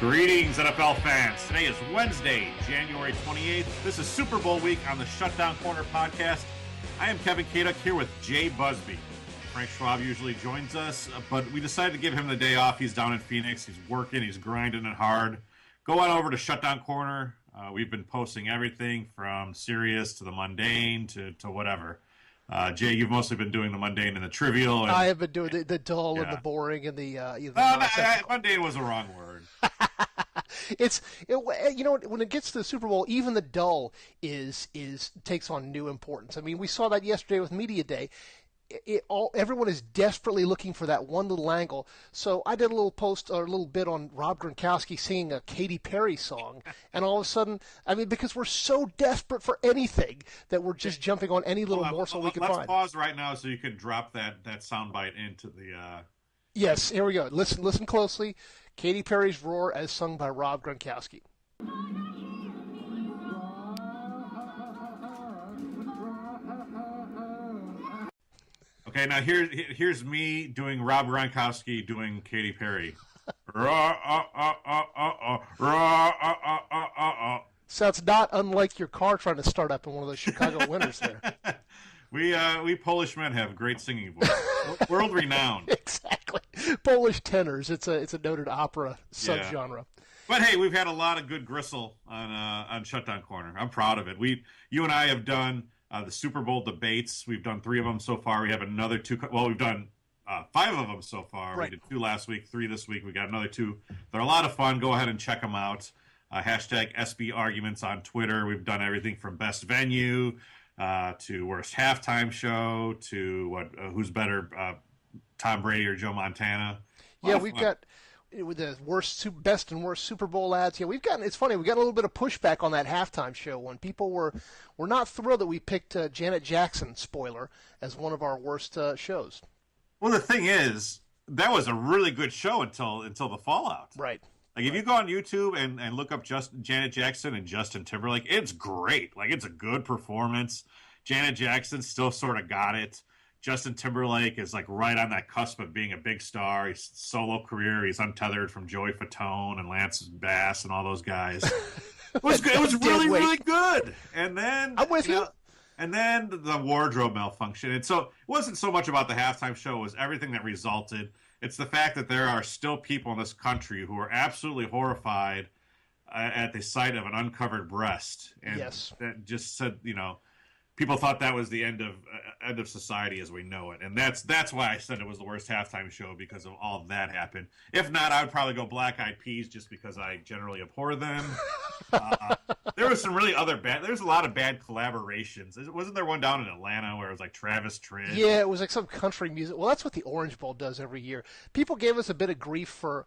Greetings, NFL fans. Today is Wednesday, January 28th. This is Super Bowl week on the Shutdown Corner Podcast. I am Kevin Kaduk here with Jay Busbee. Frank Schwab usually joins us, but we decided to give him the day off. He's down in Phoenix. He's working. He's grinding it hard. Go on over to Shutdown Corner. We've been posting everything from serious to the mundane to whatever. Jay, you've mostly been doing the mundane and the trivial. And, I have been doing the dull and the boring and the mundane was the wrong word. When it gets to the Super Bowl, even the dull takes on new importance. I mean, we saw that yesterday with Media Day. Everyone is desperately looking for that one little angle. So I did a little post or a little bit on Rob Gronkowski singing a Katy Perry song, and all of a sudden, I mean, because we're so desperate for anything that we're just jumping on any little morsel we can find. Let's pause right now so you can drop that soundbite into the. Yes, here we go. Listen closely. Katy Perry's Roar as sung by Rob Gronkowski. Okay, now here's me doing Rob Gronkowski doing Katy Perry. Sounds not unlike your car trying to start up in one of those Chicago winters there. We Polish men have great singing voice, world renowned. Exactly, Polish tenors. It's a noted opera subgenre. Yeah. But hey, we've had a lot of good gristle on Shutdown Corner. I'm proud of it. You and I have done the Super Bowl debates. We've done 3 of them so far. We have another 2. Well, we've done 5 of them so far. Right. We did 2 last week, 3 this week. We got another 2. They're a lot of fun. Go ahead and check them out. Hashtag SB Arguments on Twitter. We've done everything from best venue to worst halftime show to who's better, Tom Brady or Joe Montana. Yeah, we've got with the best and worst Super Bowl ads. Yeah, it's funny, we got a little bit of pushback on that halftime show when people were not thrilled that we picked Janet Jackson, spoiler, as one of our worst shows. Well, the thing is, that was a really good show until the fallout. Right. Like, if you go on YouTube and look up Janet Jackson and Justin Timberlake, it's great. Like, it's a good performance. Janet Jackson still sort of got it. Justin Timberlake is, like, right on that cusp of being a big star. His solo career, he's untethered from Joey Fatone and Lance Bass and all those guys. It was good. It was really, really good. And then I'm with you. And then the wardrobe malfunction. And so it wasn't so much about the halftime show. It was everything that resulted. It's the fact that there are still people in this country who are absolutely horrified at the sight of an uncovered breast. And yes. That just said, people thought that was the end of society as we know it. And that's why I said it was the worst halftime show, because of all of that happened. If not, I would probably go Black Eyed Peas, just because I generally abhor them. There was some really there's a lot of bad collaborations. Wasn't there one down in Atlanta where it was like Travis Tritt? Yeah, it was like some country music. Well, that's what the Orange Bowl does every year. People gave us a bit of grief for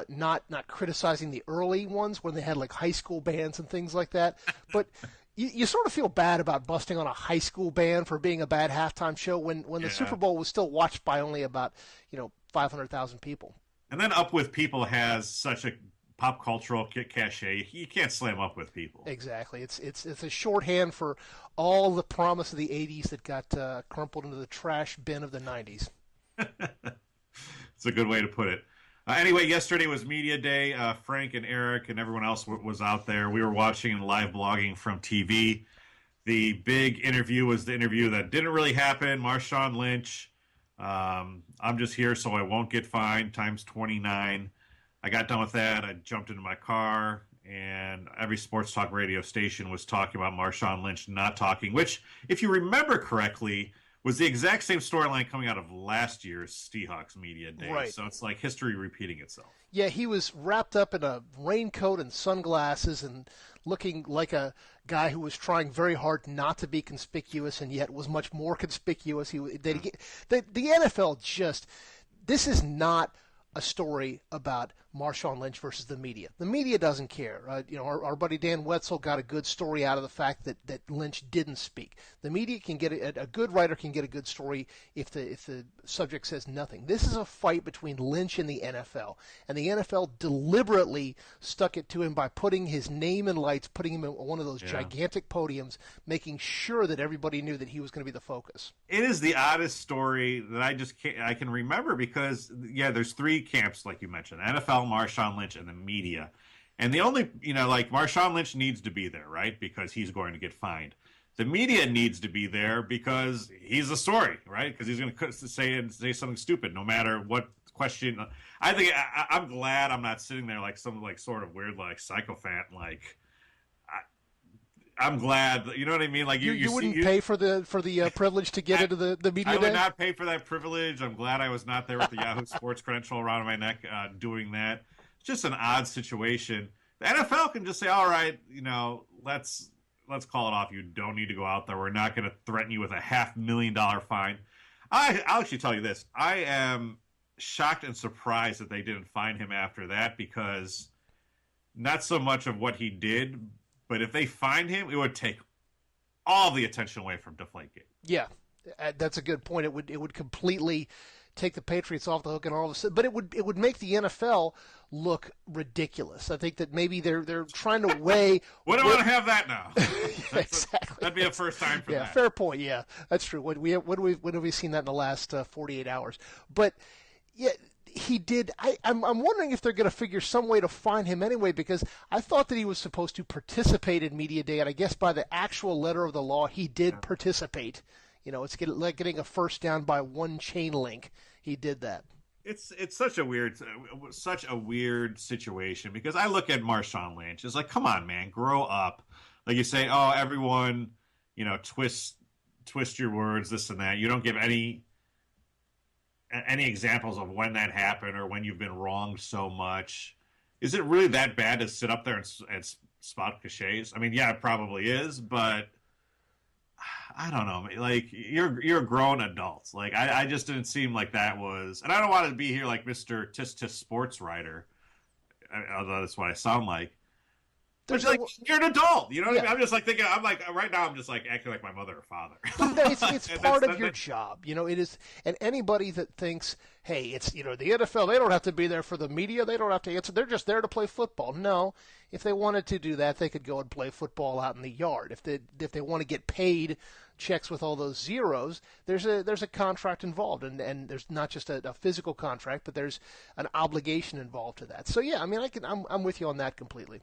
not criticizing the early ones when they had like high school bands and things like that. But you sort of feel bad about busting on a high school band for being a bad halftime show when the Super Bowl was still watched by only about 500,000 people. And then Up With People has such a pop cultural cachet. You can't slam Up With People. Exactly. It's a shorthand for all the promise of the 80s that got crumpled into the trash bin of the 90s. It's a good way to put it. Anyway, yesterday was Media Day. Frank and Eric and everyone else was out there. We were watching and live blogging from TV. The big interview was the interview that didn't really happen. Marshawn Lynch. I'm just here so I won't get fined times 29. I got done with that. I jumped into my car, and every sports talk radio station was talking about Marshawn Lynch not talking, which, if you remember correctly, was the exact same storyline coming out of last year's Seahawks Media Day. Right. So it's like history repeating itself. Yeah, he was wrapped up in a raincoat and sunglasses and looking like a guy who was trying very hard not to be conspicuous and yet was much more conspicuous. The NFL just, this is not a story about Marshawn Lynch versus the media. The media doesn't care. Our buddy Dan Wetzel got a good story out of the fact that Lynch didn't speak. The media can get a good writer can get a good story if the subject says nothing. This is a fight between Lynch and the NFL, and the NFL deliberately stuck it to him by putting his name in lights, putting him in one of those gigantic podiums, making sure that everybody knew that he was going to be the focus. It is the oddest story that I can remember because there's three camps like you mentioned: NFL NFL, Marshawn Lynch, and the media. And the only, like Marshawn Lynch needs to be there, right? Because he's going to get fined. The media needs to be there because he's the story, right? Because he's going to say something stupid, no matter what question. I think I'm glad I'm not sitting there like some like sort of weird like psychopath. Like I'm glad, you know what I mean? Like you wouldn't pay for the privilege to get into the media I day? would not pay for that privilege. I'm glad I was not there with the Yahoo Sports credential around my neck doing that. It's just an odd situation. The NFL can just say, all right, let's call it off. You don't need to go out there. We're not going to threaten you with a $500,000 fine. I'll actually tell you this. I am shocked and surprised that they didn't fine him after that, because not so much of what he did, but if they fined him, it would take all the attention away from Deflategate. Yeah, that's a good point. It would completely take the Patriots off the hook, and all of a sudden, but it would make the NFL look ridiculous. I think that maybe they're trying to weigh. We don't want to have that now. Exactly. That'd be a first time for that. Yeah, fair point. Yeah, that's true. When have we seen that in the last 48 hours? But yeah, he did. I'm wondering if they're going to figure some way to fine him anyway, because I thought that he was supposed to participate in media day, and I guess by the actual letter of the law, he did participate. It's like getting a first down by one chain link. He did that. It's such a weird situation, because I look at Marshawn Lynch. It's like, come on, man, grow up. Like you say, oh, everyone, twist your words, this and that. You don't give any examples of when that happened or when you've been wronged so much. Is it really that bad to sit up there and spout cliches? I mean, yeah, it probably is, but I don't know. Like, you're grown adults. Like, I just didn't seem like that was, and I don't want to be here like Mr. Tis sports writer, although that's what I sound like. But you're an adult, you know what I mean? I'm just like thinking, right now I'm just like acting like my mother or father. It's part of your job, it is. And anybody that thinks, hey, it's, the NFL, they don't have to be there for the media, they don't have to answer, they're just there to play football. No, if they wanted to do that, they could go and play football out in the yard. If they want to get paid checks with all those zeros, there's a contract involved, and there's not just a physical contract, but there's an obligation involved to that. So yeah, I mean, I'm with you on that completely.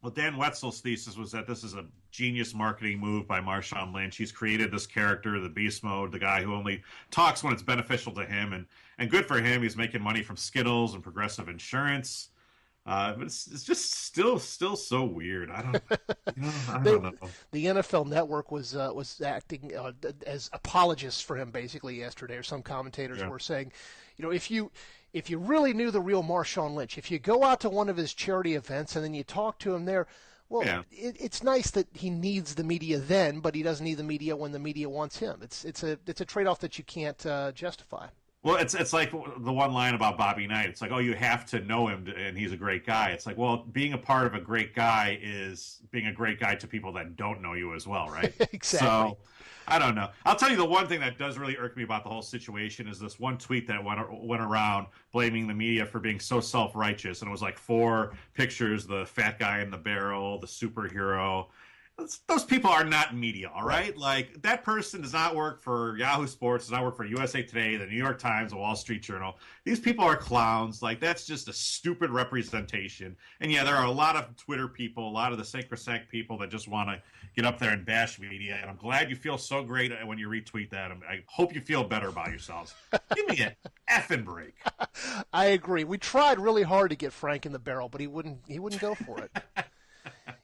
Well, Dan Wetzel's thesis was that this is a genius marketing move by Marshawn Lynch. He's created this character, the beast mode, the guy who only talks when it's beneficial to him, and good for him. He's making money from Skittles and Progressive Insurance. But it's just still so weird. I don't know. The NFL Network was acting as apologists for him basically yesterday, or some commentators were saying, if you really knew the real Marshawn Lynch, if you go out to one of his charity events and then you talk to him there, well, it's nice that he needs the media then, but he doesn't need the media when the media wants him. It's a trade-off that you can't justify. Well, it's like the one line about Bobby Knight. It's like, oh, you have to know him, and he's a great guy. It's like, well, being a part of a great guy is being a great guy to people that don't know you as well, right? Exactly. So, I don't know. I'll tell you the one thing that does really irk me about the whole situation is this one tweet that went around blaming the media for being so self-righteous, and it was like 4 pictures: the fat guy in the barrel, the superhero. Those people are not media, all right? Like, that person does not work for Yahoo Sports, does not work for USA Today, the New York Times, the Wall Street Journal. These people are clowns. Like, that's just a stupid representation. And yeah, there are a lot of Twitter people, a lot of the sacrosanct people that just want to get up there and bash media. And I'm glad you feel so great when you retweet that. I hope you feel better about yourselves. Give me an effing break. I agree. We tried really hard to get Frank in the barrel, but he wouldn't go for it.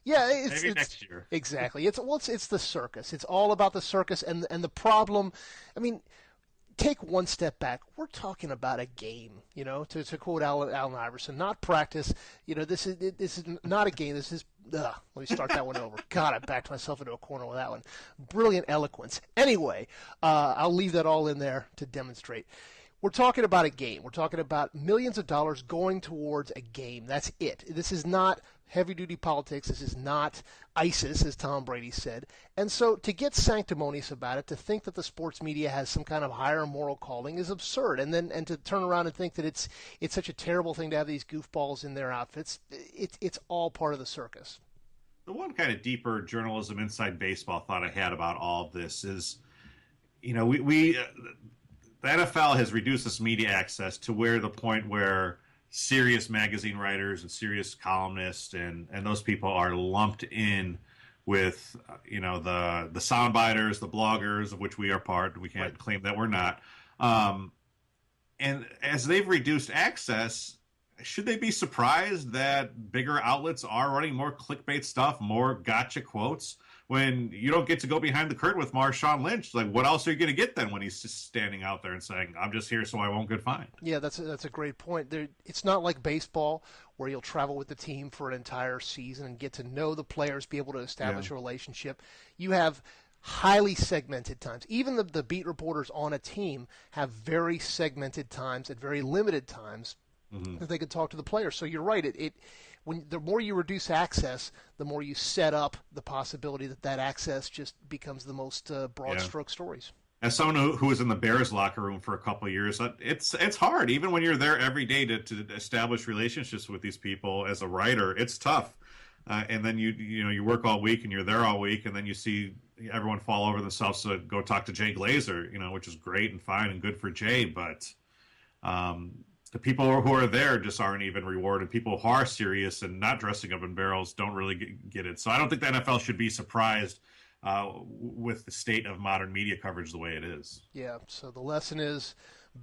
Yeah, maybe next year. Exactly. It's the circus. It's all about the circus, and the problem. I mean, take one step back. We're talking about a game, to quote Allen Iverson, not practice. This is not a game. This is. Let me start that one over. God, I backed myself into a corner with that one. Brilliant eloquence. Anyway, I'll leave that all in there to demonstrate. We're talking about a game. We're talking about millions of dollars going towards a game. That's it. This is not heavy-duty politics. This is not ISIS, as Tom Brady said. And so to get sanctimonious about it, to think that the sports media has some kind of higher moral calling is absurd. And to turn around and think that it's such a terrible thing to have these goofballs in their outfits, it's all part of the circus. The one kind of deeper journalism inside baseball thought I had about all of this is, the NFL has reduced this media access to the point where serious magazine writers and serious columnists, and those people are lumped in with the soundbiters, the bloggers, of which we are part. We can't claim that we're not. And as they've reduced access, should they be surprised that bigger outlets are running more clickbait stuff, more gotcha quotes, when you don't get to go behind the curtain with Marshawn Lynch? Like, what else are you going to get then when he's just standing out there and saying, I'm just here so I won't get fined? Yeah, that's a great point. It's not like baseball where you'll travel with the team for an entire season and get to know the players, be able to establish a relationship. You have highly segmented times. Even the beat reporters on a team have very segmented times at very limited times that they can talk to the players. So you're right. When the more you reduce access, the more you set up the possibility that access just becomes the most broad stroke stories. As someone who was in the Bears locker room for a couple of years, it's hard. Even when you're there every day to establish relationships with these people as a writer, it's tough. And then you work all week and you're there all week, and then you see everyone fall over themselves to go talk to Jay Glazer, which is great and fine and good for Jay, but the people who are there just aren't even rewarded. People who are serious and not dressing up in barrels don't really get it. So I don't think the NFL should be surprised with the state of modern media coverage the way it is. Yeah, so the lesson is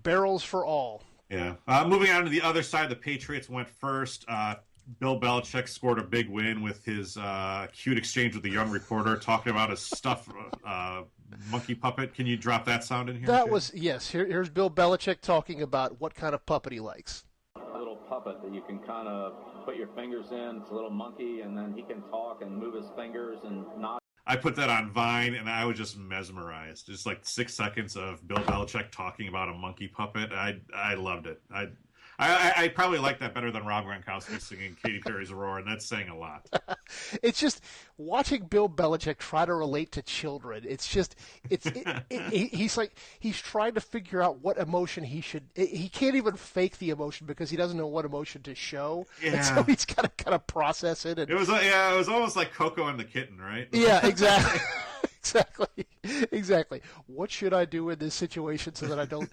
barrels for all. Yeah. Moving on to the other side, the Patriots went first. Bill Belichick scored a big win with his cute exchange with the young reporter talking about his stuffed monkey puppet. Can you drop that sound in here? That was, yes. Here's Bill Belichick talking about what kind of puppet he likes. A little puppet that you can kind of put your fingers in. It's a little monkey, and then he can talk and move his fingers and nod. I put that on Vine, and I was just mesmerized. Just like 6 seconds of Bill Belichick talking about a monkey puppet. I loved it. I probably like that better than Rob Gronkowski singing Katy Perry's Aurora, and that's saying a lot. It's just watching Bill Belichick try to relate to children. He's trying to figure out what emotion he can't even fake the emotion because he doesn't know what emotion to show. Yeah. And so he's got to kind of process it. It was almost like Coco and the Kitten, right? Yeah, exactly. Exactly. What should I do in this situation so that I don't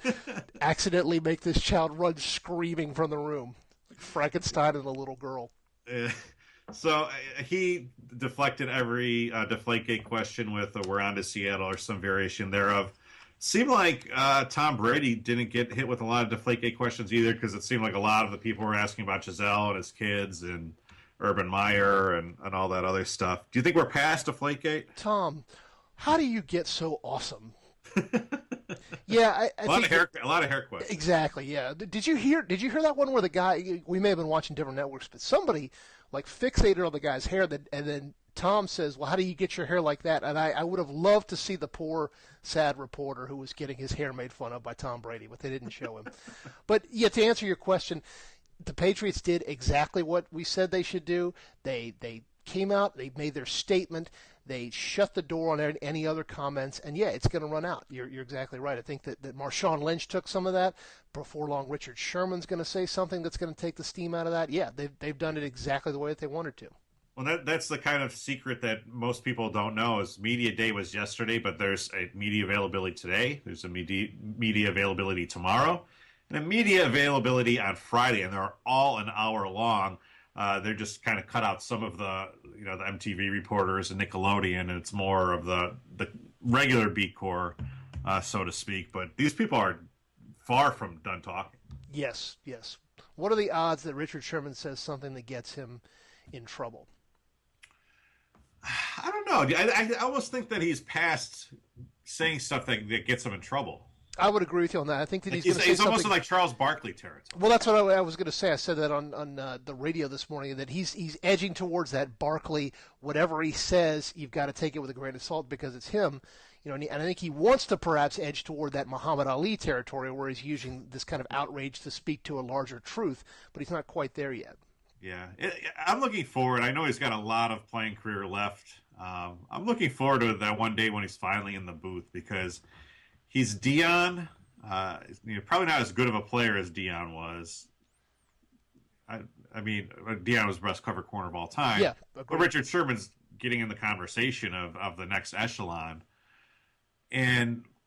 accidentally make this child run screaming from the room? Like Frankenstein and the little girl. So he deflected every Deflategate question with we're on to Seattle or some variation thereof. Seemed like Tom Brady didn't get hit with a lot of Deflategate questions either, because it seemed like a lot of the people were asking about Giselle and his kids and Urban Meyer and all that other stuff. Do you think we're past Deflategate? Tom, how do you get so awesome? Yeah, a lot of hair questions. Exactly. Yeah. Did you hear that one where the guy? We may have been watching different networks, but somebody like fixated on the guy's hair, and then Tom says, "Well, how do you get your hair like that?" And I would have loved to see the poor, sad reporter who was getting his hair made fun of by Tom Brady, but they didn't show him. But yeah, to answer your question, the Patriots did exactly what we said they should do. They came out, they made their statement, they shut the door on any other comments, and yeah, it's going to run out. You're exactly right. I think that Marshawn Lynch took some of that. Before long, Richard Sherman's going to say something that's going to take the steam out of that. Yeah, they've done it exactly the way that they wanted to. Well, that's the kind of secret that most people don't know is Media Day was yesterday, but there's a media availability today. There's a media availability tomorrow, and a media availability on Friday, and they're all an hour long. They're just kind of cut out some of the MTV reporters and Nickelodeon, and it's more of the regular beat corps, so to speak. But these people are far from done talking. Yes. What are the odds that Richard Sherman says something that gets him in trouble? I don't know. I almost think that he's past saying stuff that gets him in trouble. I would agree with you on that. I think that he's going to say he's something. almost like Charles Barkley territory. Well, that's what I was going to say. I said that on the radio this morning, that he's edging towards that Barkley. Whatever he says, you've got to take it with a grain of salt because it's him. And I think he wants to perhaps edge toward that Muhammad Ali territory where he's using this kind of outrage to speak to a larger truth, but he's not quite there yet. Yeah, I'm looking forward. I know he's got a lot of playing career left. I'm looking forward to that one day when he's finally in the booth, because he's Deion. Probably not as good of a player as Deion was. I mean, Deion was the best cover corner of all time. Yeah, but Richard Sherman's getting in the conversation of the next echelon.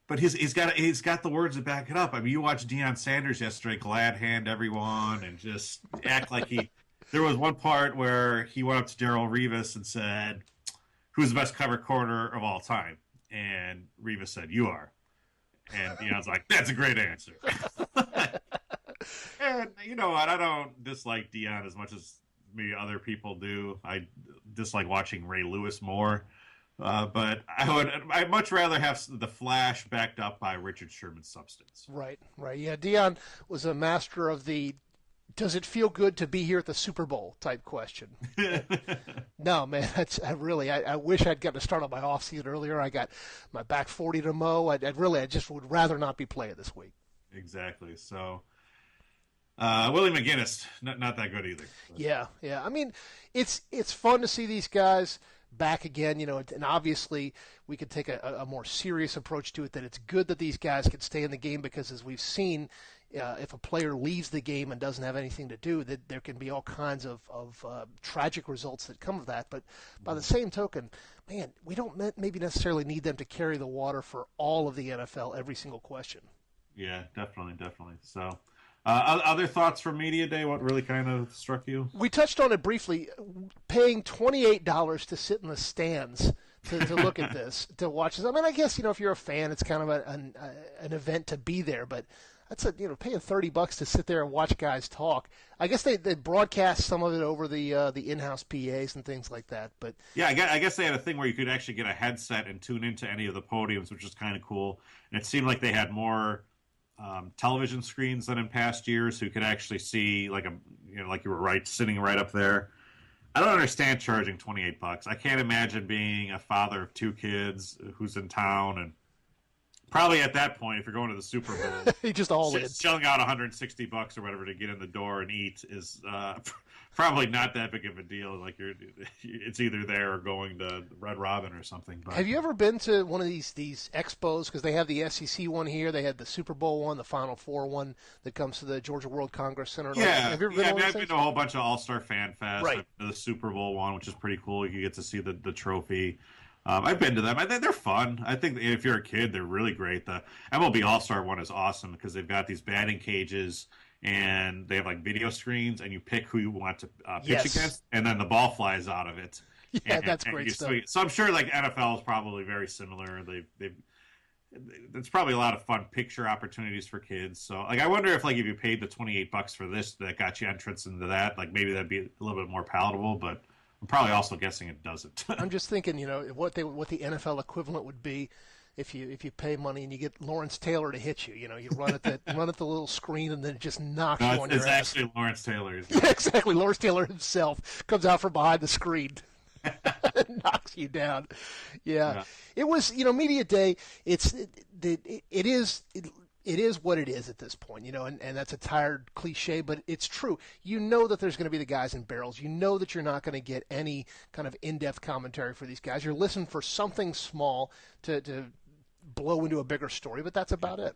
But but he's got the words to back it up. I mean, you watched Deion Sanders yesterday, glad hand everyone, and just act like he. There was one part where he went up to Darrelle Revis and said, "Who's the best cover corner of all time?" And Revis said, "You are." And Deion's like, "That's a great answer." And you know what? I don't dislike Deion as much as maybe other people do. I dislike watching Ray Lewis more. But I'd much rather have the flash backed up by Richard Sherman's substance. Right. Yeah, Deion was a master of the "does it feel good to be here at the Super Bowl" type question. No, man, I wish I'd gotten to start on my off season earlier. I got my back 40 to mow. I just would rather not be playing this week. Exactly. So, Willie McGinnis, not that good either. Yeah. I mean, it's fun to see these guys back again, and obviously we could take a more serious approach to it, that it's good that these guys can stay in the game, because as we've seen, if a player leaves the game and doesn't have anything to do, that there can be all kinds of tragic results that come of that. But by the same token, man, we don't maybe necessarily need them to carry the water for all of the NFL, every single question. Yeah, definitely. So, other thoughts from Media Day? What really kind of struck you? We touched on it briefly. Paying $28 to sit in the stands to look at this, to watch this. I mean, I guess if you're a fan, it's kind of an event to be there. But that's paying $30 to sit there and watch guys talk. I guess they broadcast some of it over the in-house PAs and things like that. But yeah, I guess they had a thing where you could actually get a headset and tune into any of the podiums, which is kind of cool. And it seemed like they had more television screens than in past years, so you could actually see like you were sitting right up there. I don't understand charging $28. I can't imagine being a father of 2 kids who's in town, and probably at that point, if you're going to the Super Bowl, he just all in. Shelling out $160 or whatever to get in the door and eat is probably not that big of a deal. Like it's either there or going to Red Robin or something. But have you ever been to one of these expos? Because they have the SEC one here, they had the Super Bowl one, the Final Four one that comes to the Georgia World Congress Center. Yeah, have you ever been I've been to a whole bunch of All-Star Fan Fest. Right. I've been to the Super Bowl one, which is pretty cool. You get to see the trophy. I've been to them. I think they're fun. I think if you're a kid, they're really great. The MLB All-Star one is awesome because they've got these batting cages and they have like video screens, and you pick who you want to pitch against, and then the ball flies out of it. Yeah, that's great stuff. So I'm sure like NFL is probably very similar. It's probably a lot of fun picture opportunities for kids. So like I wonder if you paid the $28 for this that got you entrance into that, like maybe that'd be a little bit more palatable, but I'm probably also guessing it doesn't. I'm just thinking, what the NFL equivalent would be if you pay money and you get Lawrence Taylor to hit you. You run at the little screen and then it just knocks you on your ass. It's actually Lawrence Taylor. Yeah, exactly. Lawrence Taylor himself comes out from behind the screen. Knocks you down. Yeah. It was, Media Day. It is what it is at this point, and that's a tired cliche, but it's true. You know that there's going to be the guys in barrels. You know that you're not going to get any kind of in-depth commentary for these guys. You're listening for something small to blow into a bigger story, but that's about it.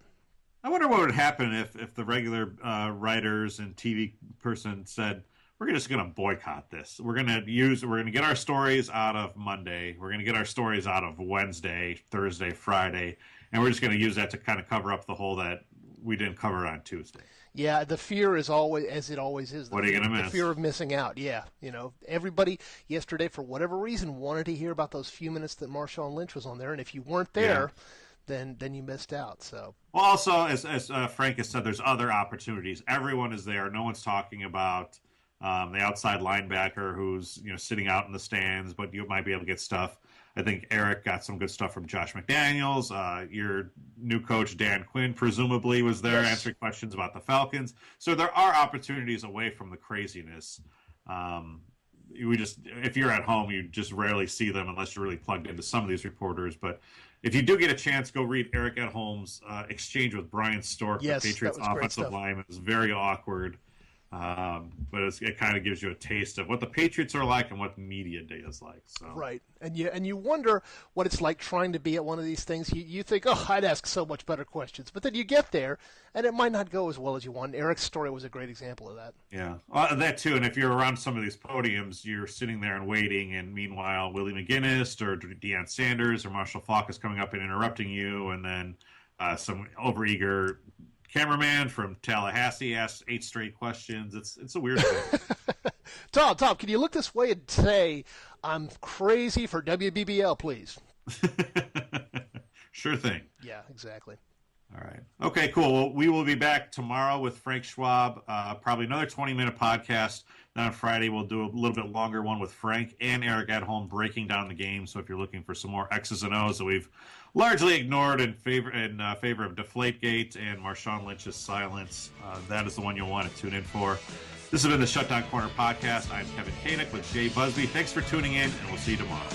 I wonder what would happen if the regular writers and TV person said, we're just going to boycott this. We're going to get our stories out of Monday. We're going to get our stories out of Wednesday, Thursday, Friday, and we're just going to use that to kind of cover up the hole that we didn't cover on Tuesday. Yeah, the fear is always, as it always is. What are you going to miss? The fear of missing out, yeah. Everybody yesterday, for whatever reason, wanted to hear about those few minutes that Marshawn Lynch was on there, and if you weren't there, then you missed out. So. Well, also, as Frank has said, there's other opportunities. Everyone is there. No one's talking about the outside linebacker who's sitting out in the stands, but you might be able to get stuff. I think Eric got some good stuff from Josh McDaniels. Your new coach, Dan Quinn, presumably was there answering questions about the Falcons. So there are opportunities away from the craziness. If you're at home, you just rarely see them unless you're really plugged into some of these reporters. But if you do get a chance, go read Eric Edholm's exchange with Brian Stork, the Patriots offensive lineman. It was very awkward. But it kind of gives you a taste of what the Patriots are like and what Media Day is like. So. Right, and you wonder what it's like trying to be at one of these things. You think, I'd ask so much better questions, but then you get there, and it might not go as well as you want. Eric's story was a great example of that. Yeah, that too. And if you're around some of these podiums, you're sitting there and waiting, and meanwhile, Willie McGinnis or Deion Sanders or Marshall Faulk is coming up and interrupting you, and then Some overeager cameraman from Tallahassee asked 8 straight questions. It's a weird thing. Tom, can you look this way and say, I'm crazy for WBBL, please? Sure thing. Yeah, exactly. All right. Okay, cool. Well, we will be back tomorrow with Frank Schwab. Probably another 20-minute podcast. Then on Friday, we'll do a little bit longer one with Frank and Eric at home breaking down the game. So if you're looking for some more X's and O's that we've largely ignored in favor of Deflategate and Marshawn Lynch's silence, that is the one you'll want to tune in for. This has been the Shutdown Corner Podcast. I'm Kevin Kaduk with Jay Busbee. Thanks for tuning in, and we'll see you tomorrow.